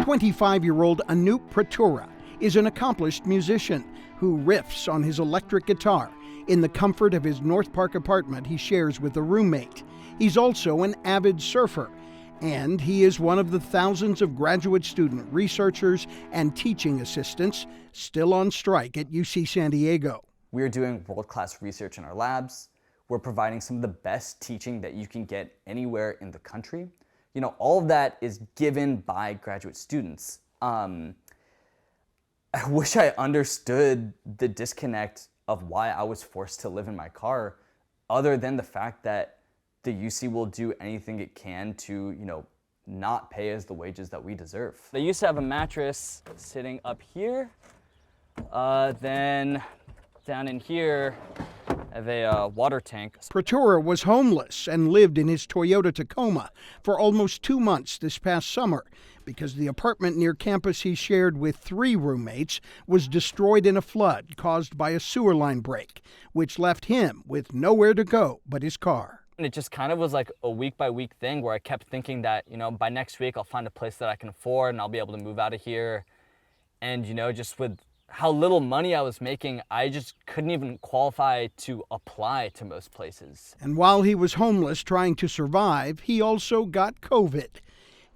"25-year-old Anup Pratura is an accomplished musician who riffs on his electric guitar in the comfort of his North Park apartment he shares with a roommate. He's also an avid surfer, and he is one of the thousands of graduate student researchers and teaching assistants still on strike at UC San Diego. We're doing world-class research in our labs. We're providing some of the best teaching that you can get anywhere in the country. You know, all of that is given by graduate students. I wish I understood the disconnect of why I was forced to live in my car, other than the fact that the UC will do anything it can to, not pay us the wages that we deserve. They used to have a mattress sitting up here, then down in here, I have a water tank. Pratura was homeless and lived in his Toyota Tacoma for almost 2 months this past summer because the apartment near campus he shared with 3 roommates was destroyed in a flood caused by a sewer line break, which left him with nowhere to go but his car. And it just kind of was like a week-by-week thing where I kept thinking that, by next week I'll find a place that I can afford and I'll be able to move out of here. And, just with how little money I was making, I just couldn't even qualify to apply to most places. And while he was homeless trying to survive, he also got COVID.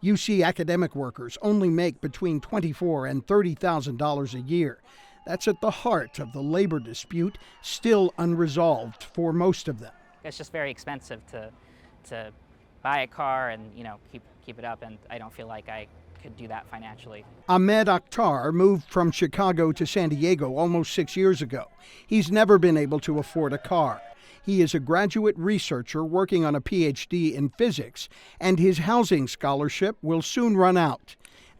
UC academic workers only make between $24,000 and $30,000 a year. That's at the heart of the labor dispute, still unresolved for most of them. It's just very expensive to buy a car and keep it up, and I don't feel like I could do that financially. Ahmed Akhtar moved from Chicago to San Diego almost 6 years ago. He's never been able to afford a car. He is a graduate researcher working on a PhD in physics, and his housing scholarship will soon run out.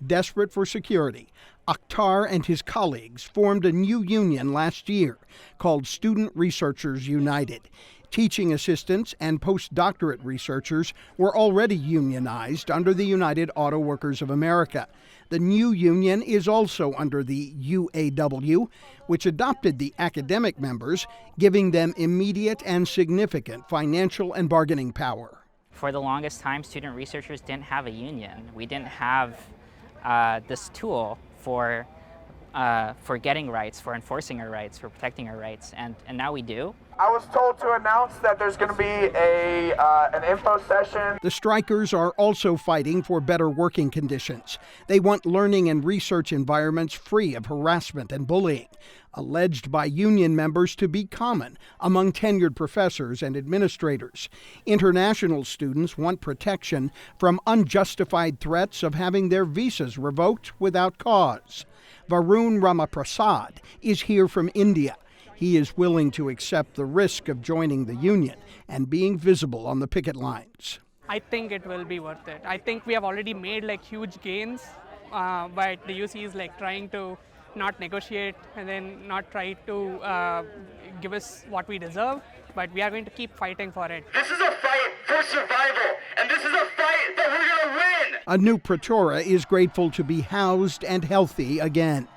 Desperate for security, Akhtar and his colleagues formed a new union last year called Student Researchers United. Teaching assistants and postdoctorate researchers were already unionized under the United Auto Workers of America. The new union is also under the UAW, which adopted the academic members, giving them immediate and significant financial and bargaining power. For the longest time, student researchers didn't have a union. We didn't have this tool for getting rights, for enforcing our rights, for protecting our rights, and now we do. I was told to announce that there's going to be an info session. The strikers are also fighting for better working conditions. They want learning and research environments free of harassment and bullying, alleged by union members to be common among tenured professors and administrators. International students want protection from unjustified threats of having their visas revoked without cause. Varun Ramaprasad is here from India. He is willing to accept the risk of joining the union and being visible on the picket lines. I think it will be worth it. I think we have already made huge gains, but the UC is trying to not negotiate and then not try to give us what we deserve, but we are going to keep fighting for it. This is a fight for survival, and this is a fight that we're going to win! Anup Pratura is grateful to be housed and healthy again.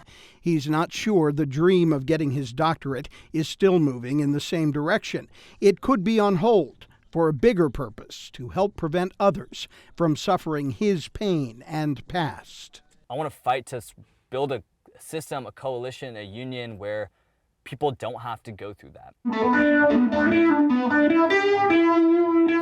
He's not sure the dream of getting his doctorate is still moving in the same direction. It could be on hold for a bigger purpose, to help prevent others from suffering his pain and past. I want to fight to build a system, a coalition, a union where people don't have to go through that.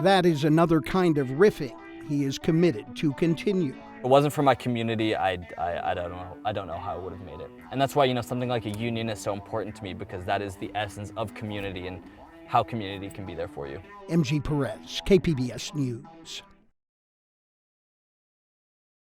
That is another kind of riffing he is committed to continue. If it wasn't for my community, I don't know how I would have made it. And that's why, something like a union is so important to me, because that is the essence of community and how community can be there for you. M.G. Perez, KPBS News.